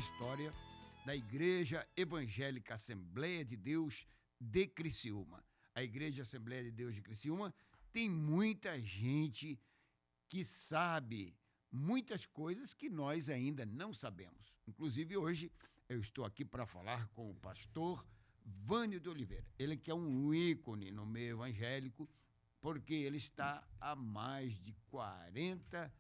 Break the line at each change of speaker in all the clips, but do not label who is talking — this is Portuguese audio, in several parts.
história da Igreja Evangélica Assembleia de Deus de Criciúma. A Igreja Assembleia de Deus de Criciúma tem muita gente que sabe muitas coisas que nós ainda não sabemos. Inclusive, hoje, eu estou aqui para falar com o pastor Vânio de Oliveira. Ele que é um ícone no meio evangélico, porque ele está há mais de 40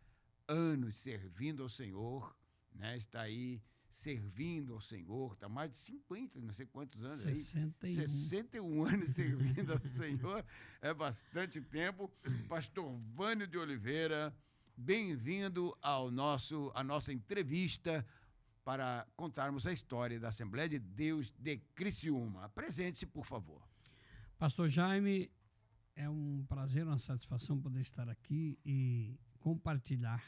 anos servindo ao Senhor, né? Está aí servindo ao Senhor, está mais de 50, não sei quantos anos
61.
aí. 61 anos servindo ao Senhor, é bastante tempo. Pastor Vânio de Oliveira, bem-vindo à nossa entrevista para contarmos a história da Assembleia de Deus de Criciúma. Apresente-se, por favor.
Pastor Jaime, é um prazer, uma satisfação poder estar aqui e compartilhar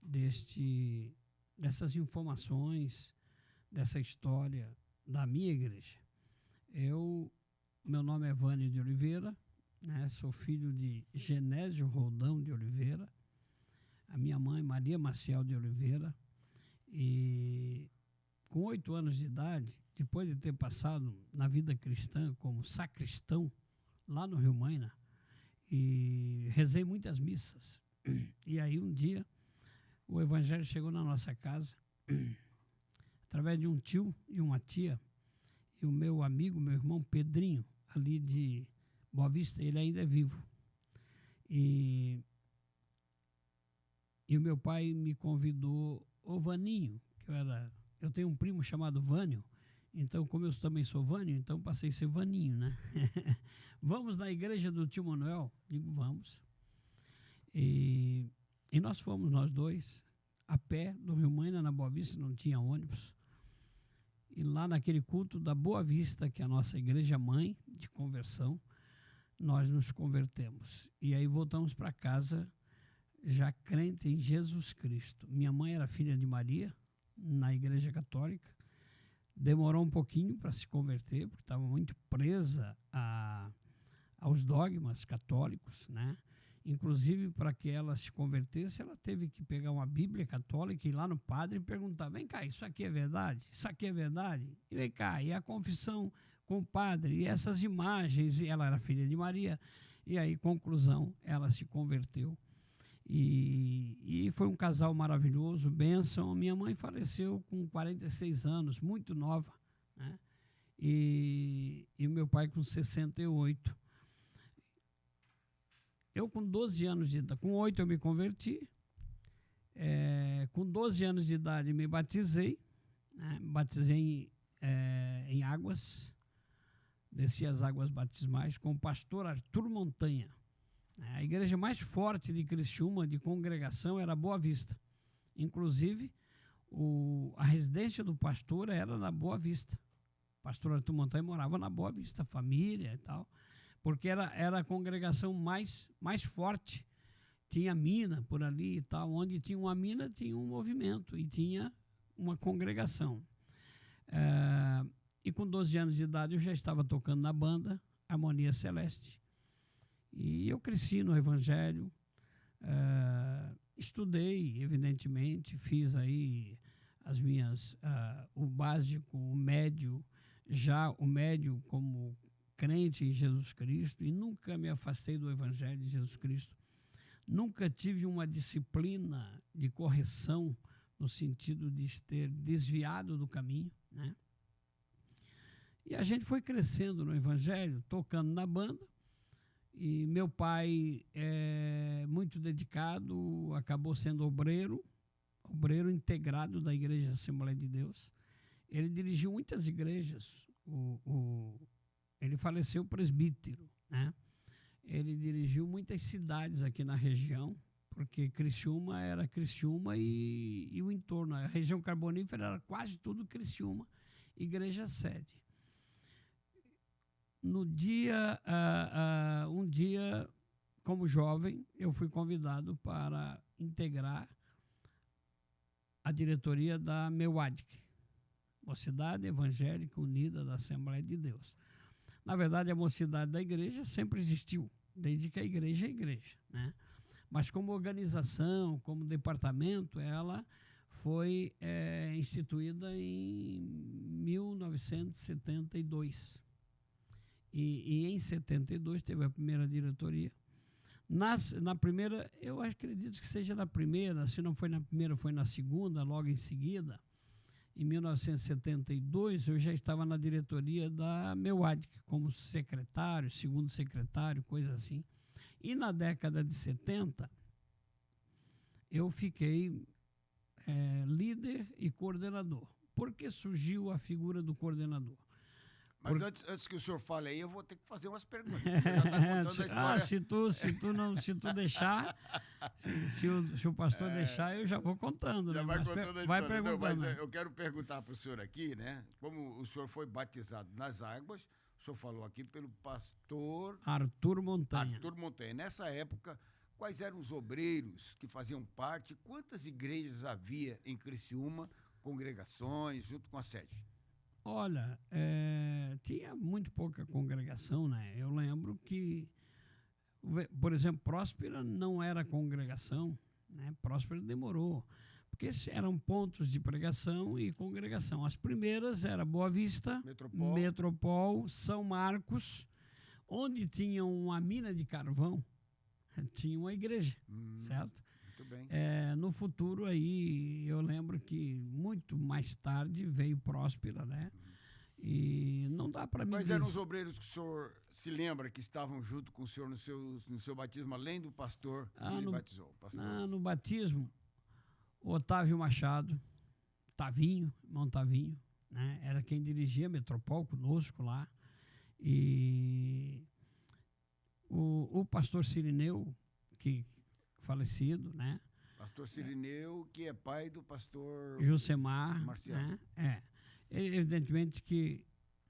dessas informações, dessa história da minha igreja. Meu nome é Vânio de Oliveira, né? Sou filho de Genésio Roldão de Oliveira, a minha mãe Maria Maciel de Oliveira, e com 8 anos de idade, depois de ter passado na vida cristã como sacristão lá no Rio Maina, e rezei muitas missas, e aí um dia o evangelho chegou na nossa casa através de um tio e uma tia, e o meu amigo, meu irmão Pedrinho, ali de Boa Vista, ele ainda é vivo, e o meu pai me convidou, ô Vaninho, eu tenho um primo chamado Vânio, então como eu também sou Vânio, então passei a ser Vaninho, né? Vamos na igreja do tio Manuel? Digo, vamos. E nós fomos, nós dois, a pé do Rio Maina, na Boa Vista, não tinha ônibus. E lá naquele culto da Boa Vista, que é a nossa igreja mãe de conversão, nós nos convertemos. E aí voltamos para casa já crente em Jesus Cristo. Minha mãe era filha de Maria, na igreja católica. Demorou um pouquinho para se converter, porque estava muito presa aos dogmas católicos, né? Inclusive, para que ela se convertesse, ela teve que pegar uma Bíblia católica e ir lá no padre e perguntar, vem cá, isso aqui é verdade? Isso aqui é verdade? E vem cá, e a confissão com o padre, e essas imagens, e ela era filha de Maria, e aí, conclusão, ela se converteu. E foi um casal maravilhoso, bênção. Minha mãe faleceu com 46 anos, muito nova, né? E o meu pai com 68. Eu com 12 anos de idade, com 8 eu me converti, com 12 anos de idade me batizei, né? Batizei em águas, desci as águas batismais com o pastor Arthur Montanha. A igreja mais forte de Criciúma, de congregação, era Boa Vista. Inclusive, a residência do pastor era na Boa Vista. O pastor Arthur Montanha morava na Boa Vista, família e tal, porque era a congregação mais forte. Tinha mina por ali e tal. Onde tinha uma mina, tinha um movimento e tinha uma congregação. E com 12 anos de idade, eu já estava tocando na banda Harmonia Celeste. E eu cresci no Evangelho, estudei, evidentemente, fiz aí o básico, o médio como crente em Jesus Cristo, e nunca me afastei do Evangelho de Jesus Cristo. Nunca tive uma disciplina de correção no sentido de ter desviado do caminho, né? E a gente foi crescendo no Evangelho, tocando na banda. E meu pai é muito dedicado, acabou sendo obreiro integrado da Igreja Assembleia de Deus. Ele dirigiu muitas igrejas, ele faleceu presbítero, né? Ele dirigiu muitas cidades aqui na região, porque Criciúma era Criciúma e o entorno, a região carbonífera era quase tudo Criciúma, igreja sede. Um dia, como jovem, eu fui convidado para integrar a diretoria da MEUADIC, Mocidade Evangélica Unida da Assembleia de Deus. Na verdade, a mocidade da igreja sempre existiu, desde que a igreja é igreja, né? Mas como organização, como departamento, ela foi instituída em 1972. E em 72 teve a primeira diretoria. Na primeira, eu acredito que seja na primeira, se não foi na primeira, foi na segunda, logo em seguida. Em 1972, eu já estava na diretoria da MEUADIC, como secretário, segundo secretário, coisa assim. E na década de 70, eu fiquei líder e coordenador. Por que surgiu a figura do coordenador?
Mas antes que o senhor fale aí, eu vou ter que fazer umas perguntas. Já tá contando a história.
Se tu deixar, se o pastor deixar, eu já vou contando.
Já
né?
vai contando a
vai
história.
perguntando.
Não, mas eu quero perguntar para o senhor aqui, né? Como o senhor foi batizado nas águas, o senhor falou aqui pelo pastor
Arthur Montanha.
Arthur Montanha. Nessa época, quais eram os obreiros que faziam parte? Quantas igrejas havia em Criciúma, congregações, junto com a sede?
Olha, tinha muito pouca congregação, né? Eu lembro que, por exemplo, Próspera não era congregação, né? Próspera demorou, porque eram pontos de pregação e congregação. As primeiras eram Boa Vista, Metropol, São Marcos, onde tinha uma mina de carvão, tinha uma igreja, certo?
Muito bem.
No futuro aí, eu lembro que muito mais tarde veio Próspera, né? E não dá para mim
Quais
dizer...
eram os obreiros que o senhor se lembra que estavam junto com o senhor no seu batismo, além do pastor que ele batizou?
No batismo, Otávio Machado, Tavinho, irmão Tavinho, né? Era quem dirigia a Metropol conosco lá. E o pastor Cirineu, que falecido, né?
Pastor Cirineu, que é pai do pastor
Jusemar,
Marcial.
né? Evidentemente que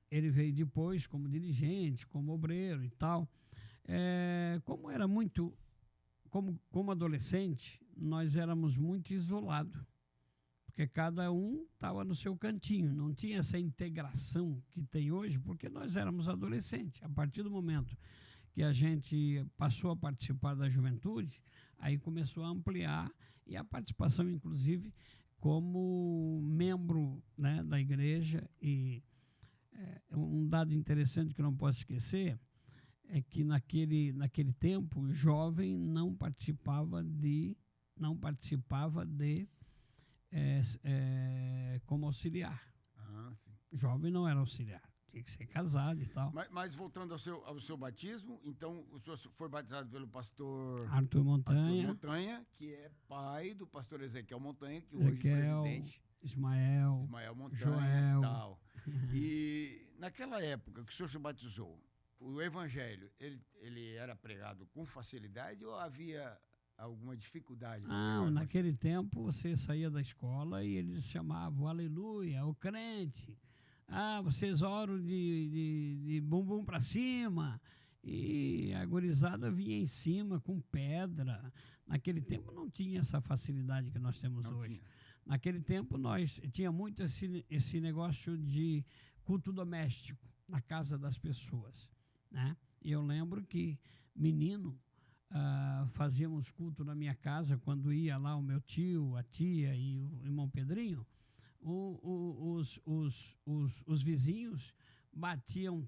ele veio depois como dirigente, como obreiro e tal. Como era muito, como adolescente, nós éramos muito isolados, porque cada um estava no seu cantinho, não tinha essa integração que tem hoje, porque nós éramos adolescentes. A partir do momento que a gente passou a participar da juventude, aí começou a ampliar, e a participação, inclusive, como membro, né, da igreja. E um dado interessante que eu não posso esquecer é que naquele tempo o jovem não participava de como auxiliar.
Sim.
Jovem não era auxiliar, tinha que ser casado e tal.
Mas voltando ao seu batismo, então o senhor foi batizado pelo pastor
Arthur
Montanha, que é pai do pastor Ezequiel Montanha, que hoje é presidente.
Ismael
Montanha,
Joel.
Tal. E naquela época que o senhor se batizou, o evangelho, ele era pregado com facilidade ou havia alguma dificuldade?
Não, naquele tempo você saía da escola e eles chamavam aleluia, o crente. Vocês oram de bumbum para cima. E a gurizada vinha em cima com pedra. Naquele tempo não tinha essa facilidade que nós temos hoje.
Tinha.
Naquele tempo nós tinha muito esse negócio de culto doméstico na casa das pessoas, né? E eu lembro que, menino, fazíamos culto na minha casa quando ia lá o meu tio, a tia e o irmão Pedrinho. Os vizinhos batiam,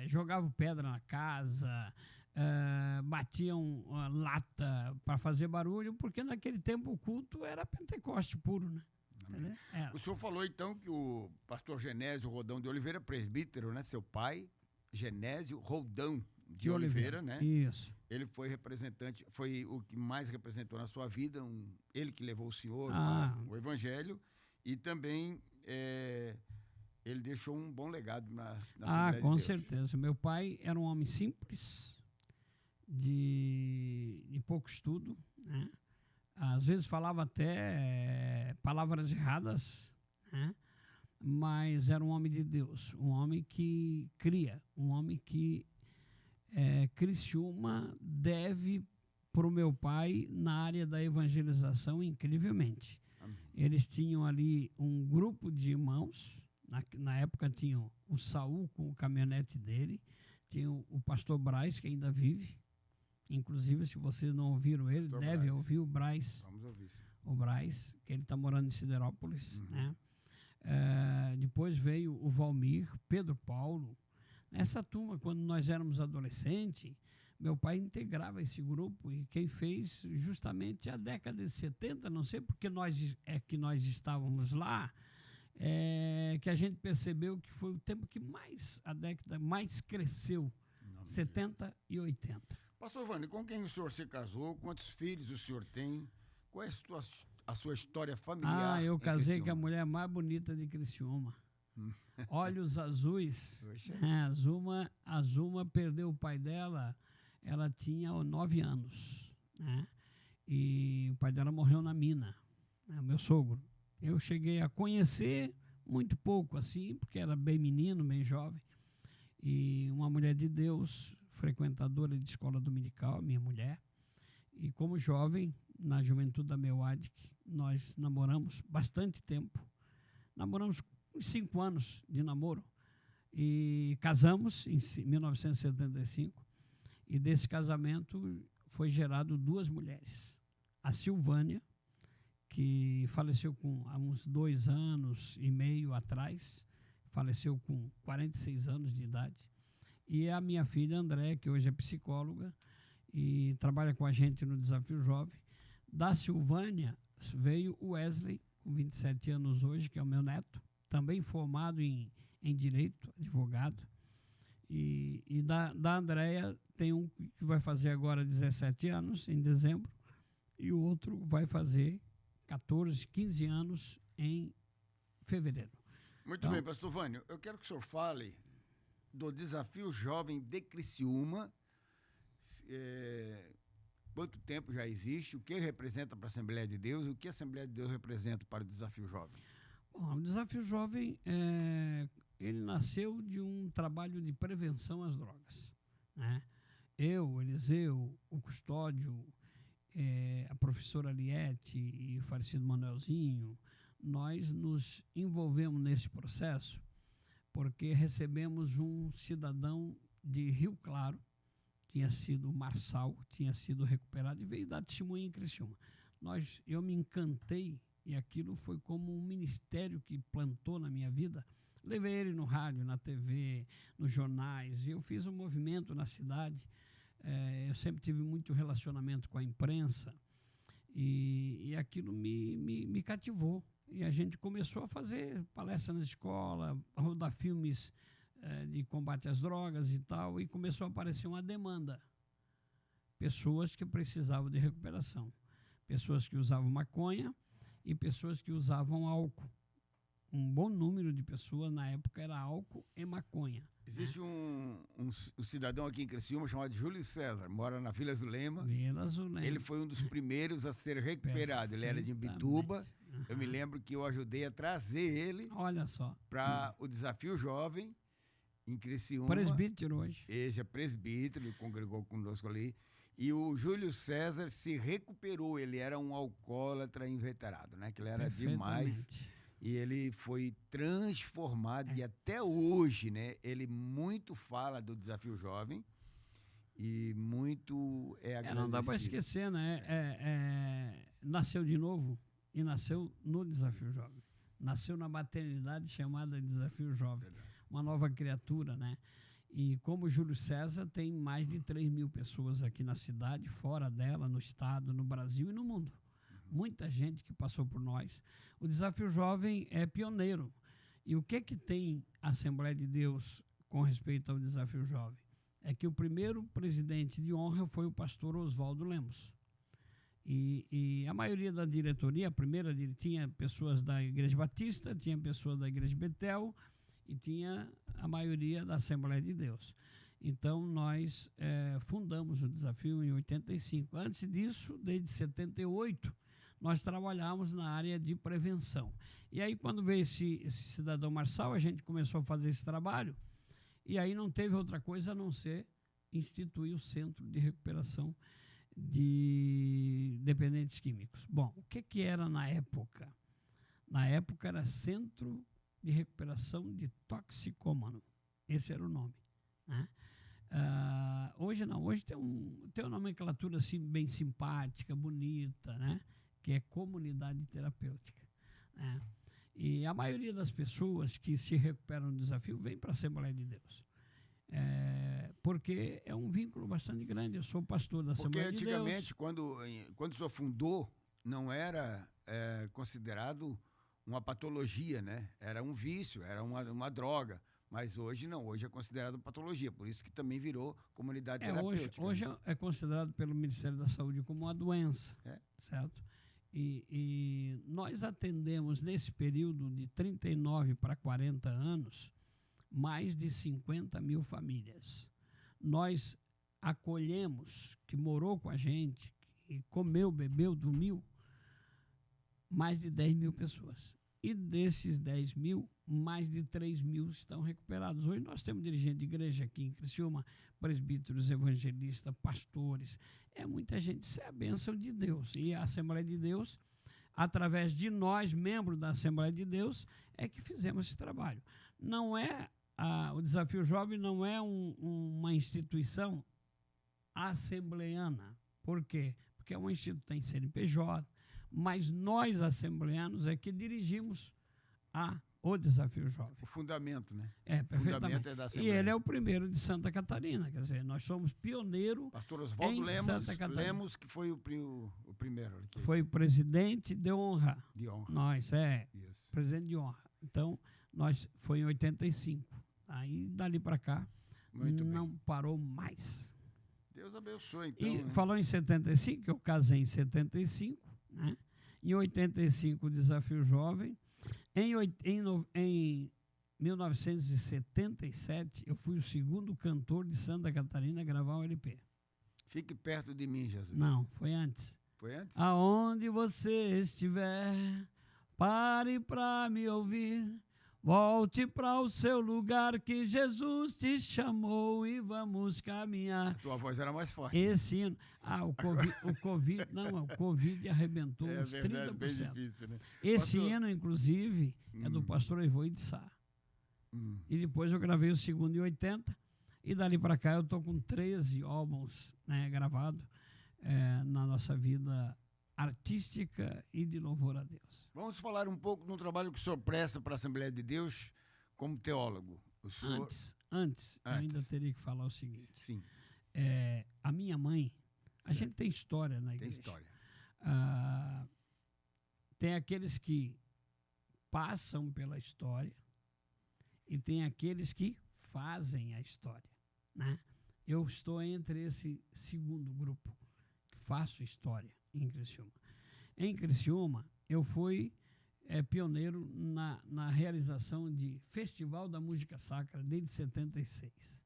jogavam pedra na casa, batiam lata para fazer barulho, porque naquele tempo o culto era Pentecoste puro, né?
O senhor falou então que o pastor Genésio Rodão de Oliveira, presbítero, né? Seu pai, Genésio Rodão de Oliveira, né?
Isso.
Ele foi representante, foi o que mais representou na sua vida, ele que levou o senhor para o evangelho, e também ele deixou um bom legado na Assembleia de Deus.
Com certeza. Meu pai era um homem simples, de pouco estudo, né? Às vezes falava até palavras erradas, né? Mas era um homem de Deus, um homem que cria, um homem que Criciúma deve para o meu pai na área da evangelização incrivelmente.
Amém.
Eles tinham ali um grupo de irmãos, na época tinham o Saul com o caminhonete dele, tinha o pastor Braz, que ainda vive. Inclusive, se vocês não ouviram ele, deve ouvir o Braz.
Vamos ouvir, sim.
o Braz, que ele está morando em Siderópolis, né? Depois veio o Valmir, Pedro Paulo. Essa turma, quando nós éramos adolescentes, meu pai integrava esse grupo, e quem fez justamente a década de 70, não sei porque nós estávamos lá, que a gente percebeu que foi o tempo que a década mais cresceu, 70 e 80.
Pastor Vânio, com quem o senhor se casou? Quantos filhos o senhor tem? Qual é a sua história familiar?
Eu casei com a mulher mais bonita de Criciúma. Olhos azuis. A Zuma perdeu o pai dela, ela tinha 9 anos, né? E o pai dela morreu na mina, né? Meu sogro. Eu cheguei a conhecer muito pouco, assim, porque era bem menino, bem jovem. E uma mulher de Deus, frequentadora de escola dominical, minha mulher. E como jovem, na juventude da Meuadic, nós namoramos bastante tempo. Namoramos uns 5 anos de namoro. E casamos em 1975. E desse casamento foi gerado 2 mulheres. A Silvânia, que faleceu há uns 2 anos e meio atrás, faleceu com 46 anos de idade, e a minha filha André, que hoje é psicóloga e trabalha com a gente no Desafio Jovem. Da Silvânia veio o Wesley, com 27 anos hoje, que é o meu neto, também formado em Direito, advogado, e da Andréia tem um que vai fazer agora 17 anos, em dezembro, e o outro vai fazer 14, 15 anos em fevereiro.
Muito bem, pastor Vânio, eu quero que o senhor fale do Desafio Jovem de Criciúma. Quanto tempo já existe, o que ele representa para a Assembleia de Deus, o que a Assembleia de Deus representa para o Desafio Jovem?
Bom, o Desafio Jovem, ele nasceu de um trabalho de prevenção às drogas, né? Eu, Eliseu, o Custódio, a professora Aliette e o falecido Manuelzinho, nós nos envolvemos nesse processo porque recebemos um cidadão de Rio Claro, tinha sido marçal, tinha sido recuperado e veio dar testemunho em Criciúma. Eu me encantei, e aquilo foi como um ministério que plantou na minha vida. Levei ele no rádio, na TV, nos jornais, e eu fiz um movimento na cidade. Eu sempre tive muito relacionamento com a imprensa, e aquilo me cativou. E a gente começou a fazer palestras na escola, a rodar filmes de combate às drogas e tal, e começou a aparecer uma demanda. Pessoas que precisavam de recuperação, pessoas que usavam maconha e pessoas que usavam álcool. Um bom número de pessoas na época era álcool e maconha.
Existe um cidadão aqui em Criciúma chamado Júlio César, mora na Vila Zulema.
Vila Zulema.
Ele foi um dos primeiros a ser recuperado. Ele era de Imbituba. Eu me lembro que eu ajudei a trazer ele para o Desafio Jovem em Criciúma.
Presbítero hoje.
Esse é presbítero, ele congregou conosco ali. E o Júlio César se recuperou. Ele era um alcoólatra inveterado, né? Que ele era demais. E ele foi transformado, e até hoje, né, ele muito fala do Desafio Jovem e muito agradecido.
Não dá para esquecer, né? Nasceu de novo e nasceu no Desafio Jovem. Nasceu na maternidade chamada Desafio Jovem. Verdade. Uma nova criatura, né? E como Júlio César, tem mais de 3.000 pessoas aqui na cidade, fora dela, no estado, no Brasil e no mundo. Muita gente que passou por nós. O Desafio Jovem é pioneiro. E o que tem a Assembleia de Deus com respeito ao Desafio Jovem? É que o primeiro presidente de honra foi o pastor Oswaldo Lemos. E a maioria da diretoria, tinha pessoas da Igreja Batista, tinha pessoas da Igreja Betel e tinha a maioria da Assembleia de Deus. Então, nós fundamos o Desafio em 85. Antes disso, desde 78, nós trabalhávamos na área de prevenção. E aí, quando veio esse cidadão marçal, a gente começou a fazer esse trabalho, e aí não teve outra coisa a não ser instituir o Centro de Recuperação de Dependentes Químicos. Bom, o que era na época? Na época era Centro de Recuperação de Toxicômano. Esse era o nome, né? Hoje não, hoje tem uma nomenclatura assim, bem simpática, bonita, né? que é comunidade terapêutica, né? E a maioria das pessoas que se recuperam do desafio vem para a Assembleia de Deus. Porque é um vínculo bastante grande. Eu sou pastor da Assembleia de Deus.
Porque antigamente, quando o senhor fundou, não era considerado uma patologia, né? Era um vício, era uma droga. Mas hoje não, hoje é considerado patologia, por isso que também virou comunidade terapêutica.
Hoje é considerado pelo Ministério da Saúde como uma doença, certo? E nós atendemos nesse período de 39 para 40 anos mais de 50 mil famílias. Nós acolhemos, que morou com a gente, que comeu, bebeu, dormiu, mais de 10 mil pessoas. E desses 10 mil, mais de 3 mil estão recuperados. Hoje nós temos dirigente de igreja aqui em Criciúma, presbíteros, evangelistas, pastores. É muita gente, isso é a bênção de Deus. E a Assembleia de Deus, através de nós, membros da Assembleia de Deus, é que fizemos esse trabalho. Não é, o Desafio Jovem não é uma instituição assembleiana. Por quê? Porque é uma instituição, tem CNPJ, mas nós, assembleanos, é que dirigimos o Desafio Jovem.
O fundamento, né?
Perfeitamente.
O fundamento é da Assembleia.
E ele é o primeiro de Santa Catarina, quer dizer, nós somos pioneiro
Pastor Oswaldo Lemos, que foi o primeiro. Aqui.
Foi o presidente de honra.
De honra.
Nós, presidente de honra. Então, foi em 85. Aí, dali para cá, não parou mais.
Deus abençoe, então.
E falou em 75, eu casei em 75, né? Em 85, o Desafio Jovem. Em 1977, eu fui o segundo cantor de Santa Catarina a gravar um LP.
Fique perto de mim, Jesus.
Não, foi antes.
Foi antes?
Aonde você estiver, pare para me ouvir. Volte para o seu lugar que Jesus te chamou e vamos caminhar.
A tua voz era mais forte.
Esse hino. O Covid arrebentou uns 30%.
Bem difícil, né?
Esse hino, inclusive, é do pastor Evoí de Sá. E depois eu gravei o segundo em 80, e dali para cá eu estou com 13 álbuns, né, gravados na nossa vida artística e de louvor a Deus.
Vamos falar um pouco do trabalho que o senhor presta para a Assembleia de Deus como teólogo.
Antes, eu ainda teria que falar o seguinte.
Sim.
A minha mãe, a gente tem história na igreja.
Tem história.
Tem aqueles que passam pela história e tem aqueles que fazem a história, né? Eu estou entre esse segundo grupo, que faço história em Criciúma. Em Criciúma, eu fui pioneiro na realização de Festival da Música Sacra desde 76.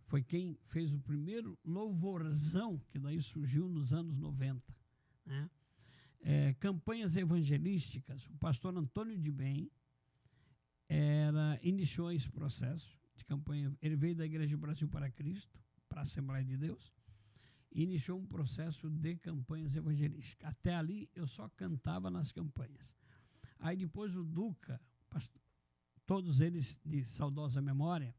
Foi quem fez o primeiro louvorzão, que daí surgiu nos anos 90. Né? Campanhas evangelísticas, o pastor Antônio de Bem iniciou esse processo de campanha. Ele veio da Igreja Brasil para Cristo, para a Assembleia de Deus, e iniciou um processo de campanhas evangelísticas. Até ali eu só cantava nas campanhas. Aí depois o Duca, todos eles de saudosa memória,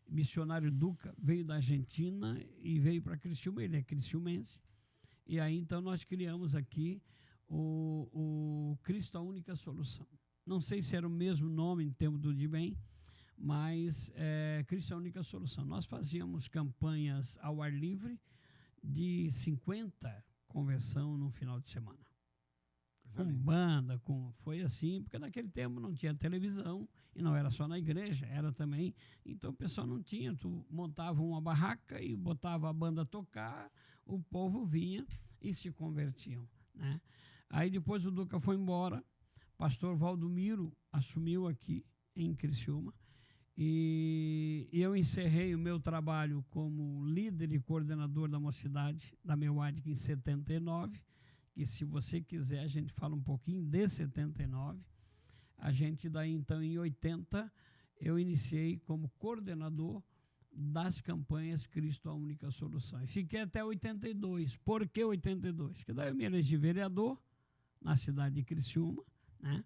missionário Duca, veio da Argentina e veio para Criciúma, ele é criciumense. E aí então nós criamos aqui o Cristo a Única Solução. Não sei se era o mesmo nome em termos do de bem, mas Cristo a Única Solução. Nós fazíamos campanhas ao ar livre de 50 conversão no final de semana. Com banda, foi assim, porque naquele tempo não tinha televisão e não era só na igreja, era também. Então o pessoal não tinha, tu montava uma barraca e botava a banda a tocar, o povo vinha e se convertiam, né? Aí depois o Duca foi embora, pastor Valdomiro assumiu aqui em Criciúma e eu encerrei o meu trabalho como líder e coordenador da mocidade da MEUADIC em 79, que se você quiser a gente fala um pouquinho de 79. A gente daí então em 80 eu iniciei como coordenador das campanhas Cristo a Única Solução. E fiquei até 82. Por que 82? Porque daí eu me elegi vereador na cidade de Criciúma, né?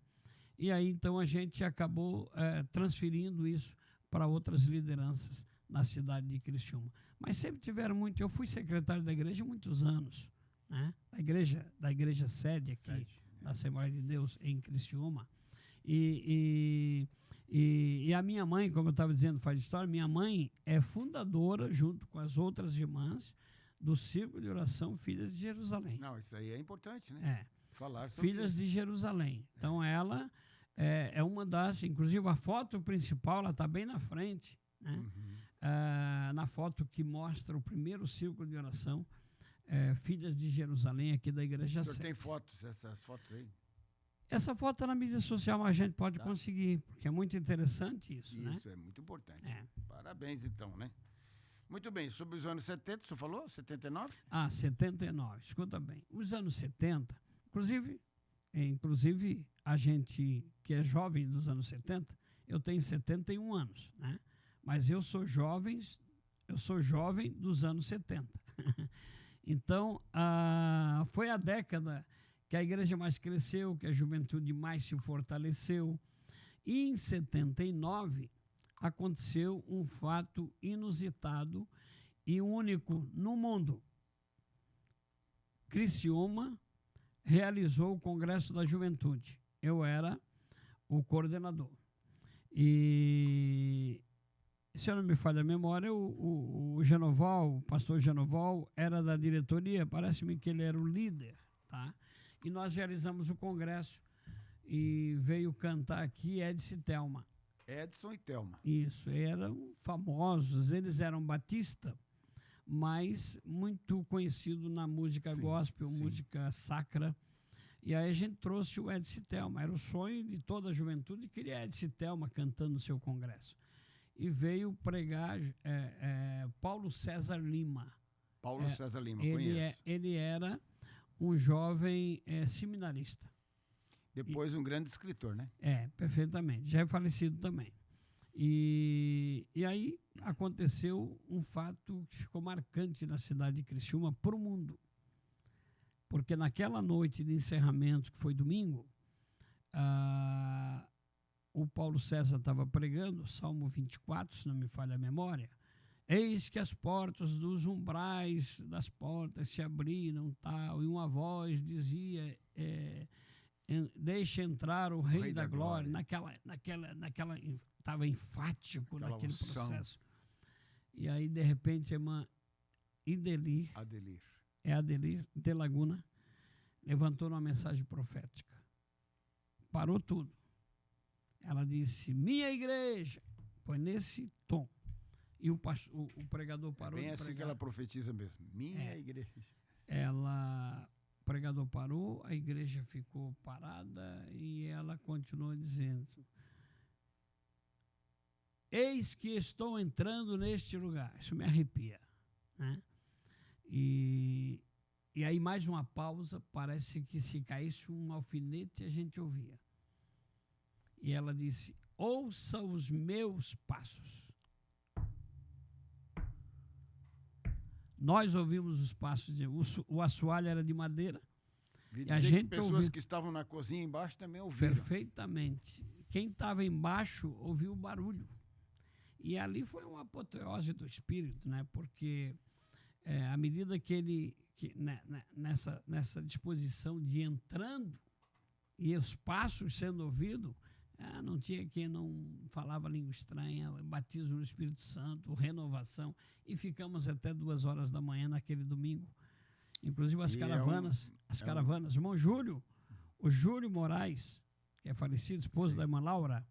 E aí então a gente acabou transferindo isso para outras lideranças na cidade de Criciúma. Mas sempre tiveram muito. Eu fui secretário da igreja muitos anos, né? Da igreja sede aqui, da Assembleia de Deus em Criciúma. E a minha mãe, como eu estava dizendo, faz história, minha mãe é fundadora, junto com as outras irmãs, do Círculo de Oração Filhas de Jerusalém.
Não, isso aí é importante, né? Falar sobre
Filhas
isso.
de Jerusalém. Então, ela é uma das... Inclusive, a foto principal, ela está bem na frente, né? Na foto que mostra o primeiro círculo de oração, Filhas de Jerusalém, aqui da Igreja
O senhor
Sede.
tem fotos, essas fotos aí?
Essa foto é na mídia social, mas a gente pode conseguir, porque é muito interessante isso, né?
Isso é muito importante. Parabéns, então, né? Muito bem, sobre os anos 70, o senhor falou? 79?
79. Escuta bem. Os anos 70, inclusive a gente que é jovem dos anos 70, eu tenho 71 anos, né? Mas eu sou jovem dos anos 70. Então, foi a década que a igreja mais cresceu, que a juventude mais se fortaleceu. E em 79 aconteceu um fato inusitado e único no mundo. Criciúma realizou o Congresso da Juventude. Eu era o coordenador. E, se eu não me falha a memória, o Genoval, o pastor Genoval, era da diretoria, parece-me que ele era o líder, tá? E nós realizamos o congresso e veio cantar aqui Edson e Thelma.
Edson e Thelma.
Isso, eram famosos, eles eram batista, mas muito conhecido na música gospel, música sacra. E aí a gente trouxe o Edson e Thelma, era o sonho de toda a juventude, queria Edson e Thelma cantando no seu congresso. E veio pregar Paulo César Lima.
Paulo César Lima, conheço.
Ele era um jovem seminarista.
Depois um grande escritor, né?
Perfeitamente. Já é falecido também. E aí aconteceu um fato que ficou marcante na cidade de Criciúma para o mundo. Porque naquela noite de encerramento, que foi domingo, o Paulo César estava pregando, Salmo 24, se não me falha a memória. Eis que as portas dos umbrais das portas se abriram, tal, e uma voz dizia, deixa entrar o Rei da Glória. Naquela estava enfático naquele processo. E aí, de repente, a irmã Adelir de Laguna levantou uma mensagem profética. Parou tudo. Ela disse, minha igreja, foi nesse tom. E o pregador parou de pregar.
Bem assim que ela profetiza mesmo. Minha igreja.
O pregador parou, a igreja ficou parada e ela continuou dizendo, eis que estou entrando neste lugar. Isso me arrepia, né? E aí mais uma pausa, parece que se caísse um alfinete a gente ouvia. E ela disse, ouça os meus passos. Nós ouvimos os passos, o assoalho era de madeira.
E a gente pessoas que estavam na cozinha embaixo também ouviram.
Perfeitamente. Quem estava embaixo ouviu o barulho. E ali foi uma apoteose do Espírito, né? Porque à medida que nessa disposição de entrando e os passos sendo ouvidos, não tinha quem não falava língua estranha, batismo no Espírito Santo, renovação, e ficamos até 2 horas da manhã naquele domingo. Inclusive as caravanas. Irmão Júlio, o Júlio Moraes, que é falecido, esposo da irmã Laura,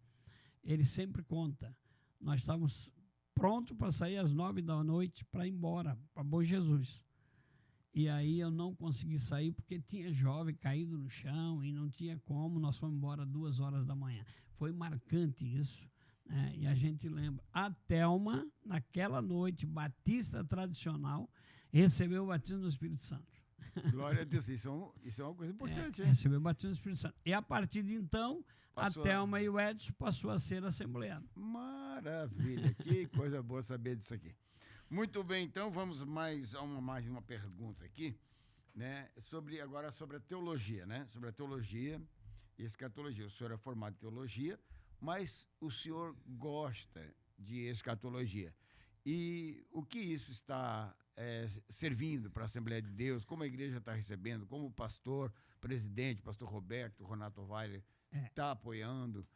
ele sempre conta, nós estávamos prontos para sair às 9 da noite para ir embora, para Bom Jesus. E aí eu não consegui sair porque tinha jovem caído no chão e não tinha como, nós fomos embora 2 horas da manhã. Foi marcante isso, né? E a gente lembra. A Thelma, naquela noite, batista tradicional, recebeu o batismo do Espírito Santo.
Glória a Deus, isso é uma coisa importante.
Recebeu o batismo do Espírito Santo. E a partir de então, a Thelma e o Edson passou a ser assembleano.
Maravilha, que coisa boa saber disso aqui. Muito bem, então vamos mais uma pergunta aqui, né? Agora sobre a teologia, né? Sobre a teologia e escatologia. O senhor é formado em teologia, mas o senhor gosta de escatologia. E o que isso está servindo para a Assembleia de Deus, como a igreja está recebendo, como o pastor, presidente, pastor Roberto, Renato Weiler, está apoiando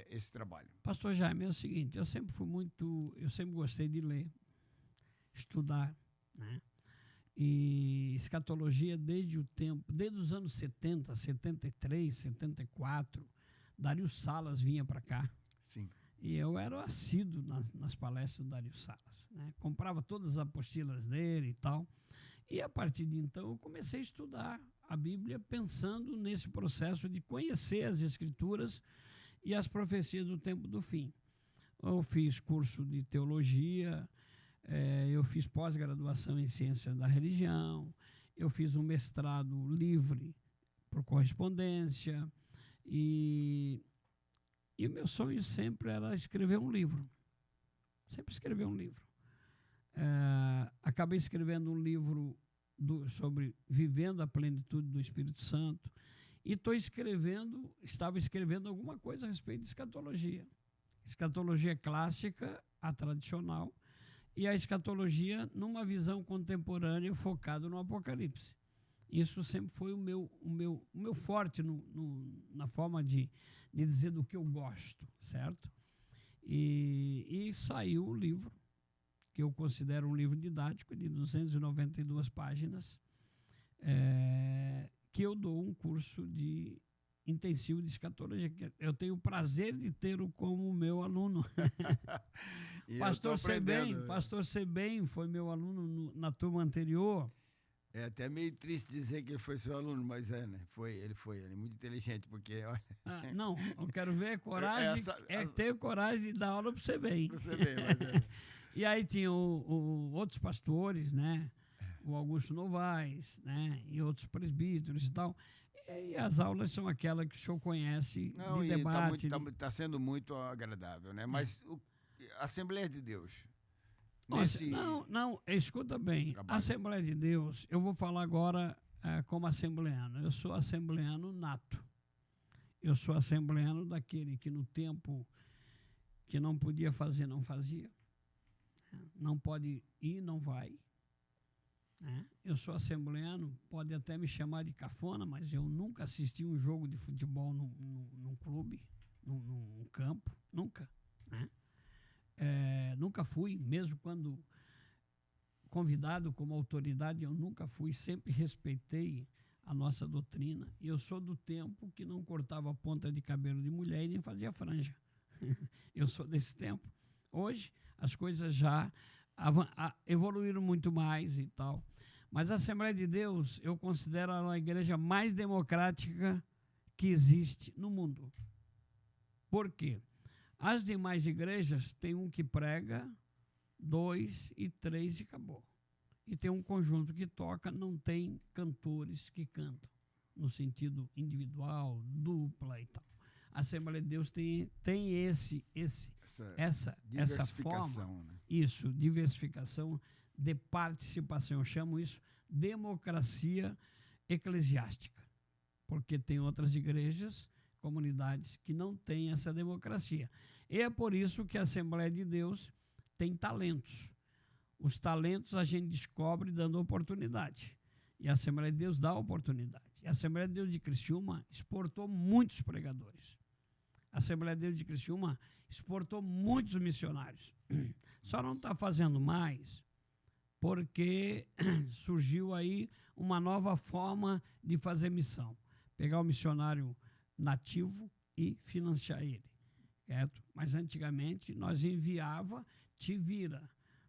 esse trabalho.
Pastor Jaime, é o seguinte, eu sempre gostei de ler, estudar, né? E escatologia desde os anos 70, 73, 74, Dario Salas vinha para cá.
Sim.
E eu era assíduo nas palestras do Dario Salas, né? Comprava todas as apostilas dele e tal. E a partir de então eu comecei a estudar a Bíblia pensando nesse processo de conhecer as Escrituras e as profecias do tempo do fim. Eu fiz curso de teologia, eu fiz pós-graduação em ciências da religião, eu fiz um mestrado livre por correspondência e o meu sonho sempre era escrever um livro. Sempre escrever um livro. Acabei escrevendo um livro sobre vivendo a plenitude do Espírito Santo e estava escrevendo alguma coisa a respeito de escatologia. Escatologia clássica, a tradicional, e a escatologia numa visão contemporânea focada no Apocalipse. Isso sempre foi o meu forte na forma de dizer do que eu gosto, certo? E saiu o livro, que eu considero um livro didático de 292 páginas, que eu dou um curso de intensivo de escatologia, que eu tenho o prazer de ter-o como meu aluno. Pastor Sebem foi meu aluno na turma anterior.
É até meio triste dizer que ele foi seu aluno, mas né? Ele é muito inteligente, porque... Olha...
não, eu quero ver coragem, ter coragem de dar aula para você bem. E aí tinha outros pastores, né? O Augusto Novaes, né? E outros presbíteros e tal. E as aulas são aquelas que o senhor conhece, de debate.
Está sendo muito agradável, né? Mas a Assembleia de Deus...
Não, escuta bem. A Assembleia de Deus, eu vou falar agora como assembleano. Eu sou assembleano nato. Eu sou assembleano daquele que no tempo que não podia fazer, não fazia. Não pode ir, não vai. Eu sou assembleano, pode até me chamar de cafona, mas eu nunca assisti um jogo de futebol num clube, num campo, nunca, né? Nunca fui, mesmo quando convidado como autoridade, eu nunca fui, sempre respeitei a nossa doutrina. E eu sou do tempo que não cortava a ponta de cabelo de mulher e nem fazia franja. Eu sou desse tempo. Hoje, as coisas já evoluíram muito mais e tal. Mas a Assembleia de Deus, eu considero ela a igreja mais democrática que existe no mundo. Por quê? As demais igrejas têm um que prega, 2 e 3 e acabou. E tem um conjunto que toca, não tem cantores que cantam, no sentido individual, dupla e tal. A Assembleia de Deus tem essa forma, né? Isso, diversificação de participação. Eu chamo isso democracia eclesiástica, porque tem outras igrejas, comunidades que não têm essa democracia. E é por isso que a Assembleia de Deus tem talentos. Os talentos a gente descobre dando oportunidade. E a Assembleia de Deus dá oportunidade. E a Assembleia de Deus de Criciúma exportou muitos pregadores. A Assembleia de Deus de Criciúma exportou muitos missionários. Só não está fazendo mais porque surgiu aí uma nova forma de fazer missão. Pegar o missionário nativo e financiar ele, certo? Mas antigamente nós enviava, te vira.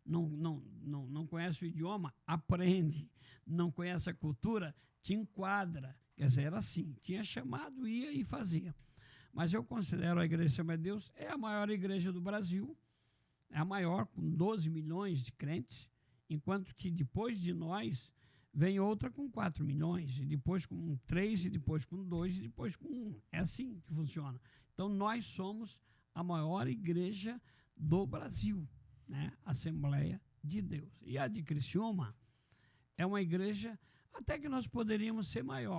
Não conhece o idioma? Aprende. Não conhece a cultura? Te enquadra. Quer dizer, era assim. Tinha chamado, ia e fazia. Mas eu considero a Igreja Assembleia de Deus é a maior igreja do Brasil. É a maior, com 12 milhões de crentes, enquanto que depois de nós vem outra com 4 milhões, e depois com 3, e depois com 2, e depois com 1. É assim que funciona. Então, nós somos a maior igreja do Brasil, né? Assembleia de Deus. E a de Criciúma é uma igreja até que nós poderíamos ser maior.